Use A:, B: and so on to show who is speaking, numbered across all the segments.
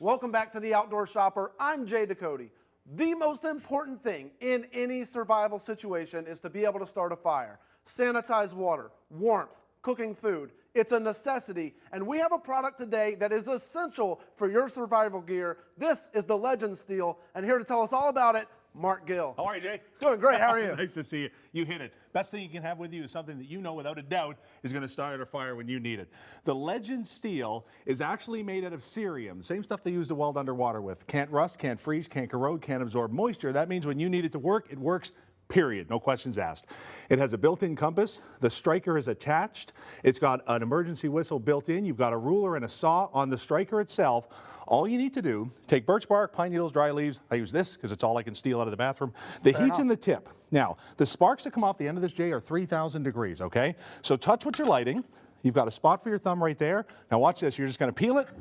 A: Welcome back to The Outdoor Shopper. I'm Jay Ducote. The most important thing in any survival situation is to be able to start a fire. Sanitized water, warmth, cooking food. It's a necessity, and we have a product today that is essential for your survival gear. This is the Legend Steel, and here to tell us all about it, Mark Gill.
B: How are you, Jay?
A: Doing great. How are you?
B: Nice to see you. You hit it. Best thing you can have with you is something that you know without a doubt is going to start a fire when you need it. The Legend Steel is actually made out of cerium, same stuff they use to weld underwater with. Can't rust, can't freeze, can't corrode, can't absorb moisture. That means when you need it to work, it works. Period. No questions asked. It has a built-in compass. The striker is attached. It's got an emergency whistle built in. You've got a ruler and a saw on the striker itself. All you need to do, take birch bark, pine needles, dry leaves. I use this because it's all I can steal out of the bathroom. The heat's in the tip. Now, the sparks that come off the end of this, Jay, are 3,000 degrees, okay? So touch what you're lighting. You've got a spot for your thumb right there. Now watch this. You're just going to peel it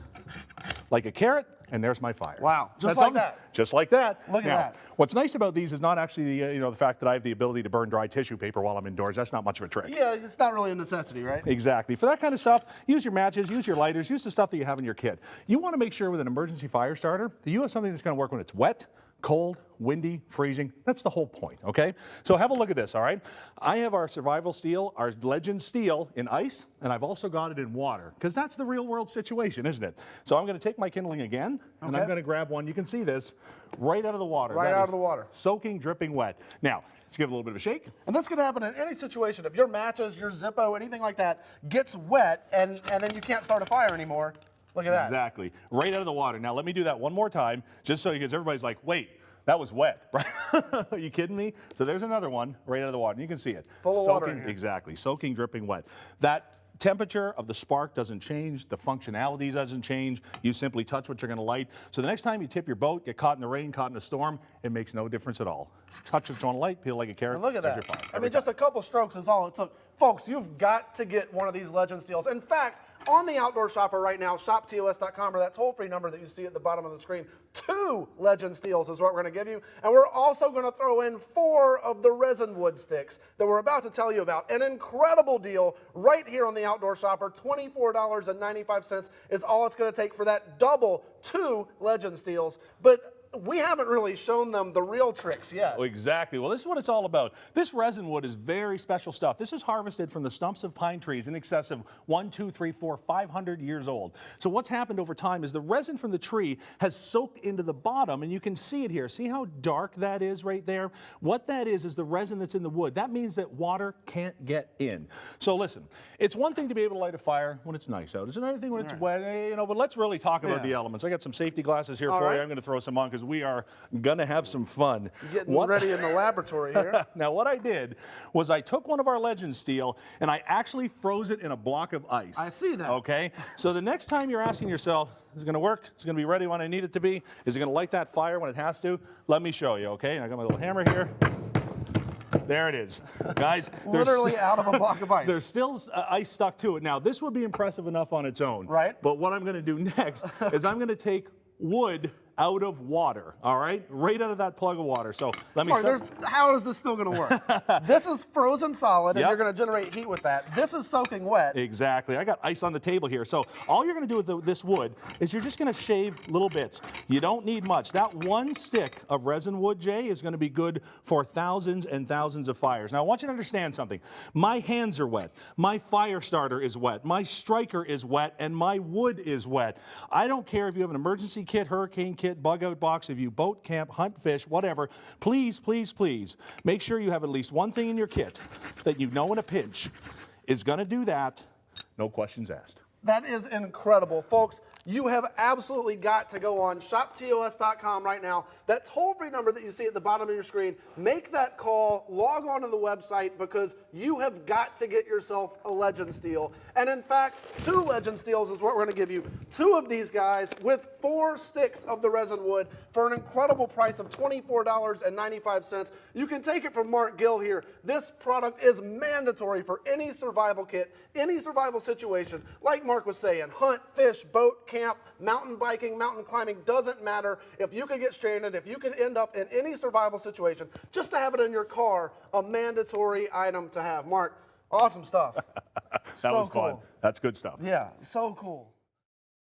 B: like a carrot, and there's my fire.
A: Wow, just like that.
B: Just like that.
A: Look at that.
B: What's nice about these is not actually the fact that I have the ability to burn dry tissue paper while I'm indoors. That's not much of a trick.
A: Yeah, it's not really a necessity, right?
B: Exactly. For that kind of stuff, use your matches, use your lighters, use the stuff that you have in your kit. You want to make sure with an emergency fire starter that you have something that's going to work when it's wet, cold, windy, freezing. That's the whole point, okay? So have a look at this, all right? I have our survival steel, our Legend Steel in ice, and I've also got it in water, because that's the real world situation, isn't it? So I'm going to take my kindling again, and I'm going to grab one. You can see this right out of the water.
A: Right out of the water.
B: Soaking, dripping wet. Now, let's give it a little bit of a shake.
A: And that's going to happen in any situation. If your matches, your Zippo, anything like that gets wet, and then you can't start a fire anymore, look at that.
B: Exactly. Right out of the water. Now, let me do that one more time, just so because everybody's like, wait, that was wet, right? Are you kidding me? So there's another one right out of the water. You can see it.
A: Full of water in here.
B: Exactly. Soaking, dripping wet. That temperature of the spark doesn't change. The functionality doesn't change. You simply touch what you're going to light. So the next time you tip your boat, get caught in the rain, caught in a storm, it makes no difference at all. Touch what you want to light, peel like a carrot.
A: And look at that.
B: Fire.
A: I mean, just a couple strokes is all it took. Folks, you've got to get one of these Legend Steels. In fact, on the Outdoor Shopper right now, shoptos.com, or that toll-free number that you see at the bottom of the screen, 2 Legend Steels is what we're going to give you. And we're also going to throw in 4 of the resin wood sticks that we're about to tell you about. An incredible deal right here on the Outdoor Shopper. $24.95 is all it's going to take for that double 2 Legend Steels. But we haven't really shown them the real tricks yet.
B: Oh, exactly. Well, this is what it's all about. This resin wood is very special stuff. This is harvested from the stumps of pine trees in excess of 500 years old. So what's happened over time is the resin from the tree has soaked into the bottom, and you can see it here. See how dark that is right there? What that is the resin that's in the wood. That means that water can't get in. So listen, it's one thing to be able to light a fire when it's nice out. It's another thing when it's wet, but let's really talk about the elements. I got some safety glasses here for you. I'm going to throw some on because we are going to have some fun.
A: Getting ready in the laboratory here.
B: Now, what I did was I took one of our Legend Steel and I actually froze it in a block of ice.
A: I see that.
B: Okay? So the next time you're asking yourself, is it going to work? Is it going to be ready when I need it to be? Is it going to light that fire when it has to? Let me show you, okay? I got my little hammer here. There it is. Guys,
A: literally out of a block of ice.
B: There's still ice stuck to it. Now, this would be impressive enough on its own.
A: Right.
B: But what I'm going to do next is I'm going to take wood out of water, all right? Right out of that plug of water. So let me
A: how is this still going to work? This is frozen solid, and you're going to generate heat with that. This is soaking wet.
B: Exactly. I got ice on the table here. So all you're going to do with this wood is you're just going to shave little bits. You don't need much. That one stick of resin wood, Jay, is going to be good for thousands and thousands of fires. Now, I want you to understand something. My hands are wet. My fire starter is wet. My striker is wet, and my wood is wet. I don't care if you have an emergency kit, hurricane kit, bug out box, if you boat, camp, hunt, fish, whatever, please, please, please make sure you have at least one thing in your kit that you know in a pinch is going to do that. No questions asked.
A: That is incredible. Folks, you have absolutely got to go on shoptos.com right now. That toll-free number that you see at the bottom of your screen, make that call, log on to the website, because you have got to get yourself a Legend Steel. And in fact, 2 Legend Steels is what we're going to give you. 2 of these guys with 4 sticks of the resin wood for an incredible price of $24.95. You can take it from Mark Gill here. This product is mandatory for any survival kit, any survival situation. Like Mark was saying, hunt, fish, boat, camp, mountain biking, mountain climbing, doesn't matter. If you could get stranded, if you could end up in any survival situation, just to have it in your car, a mandatory item to have. Mark, awesome stuff.
B: That was fun.
A: Cool.
B: That's good stuff.
A: Yeah, so cool.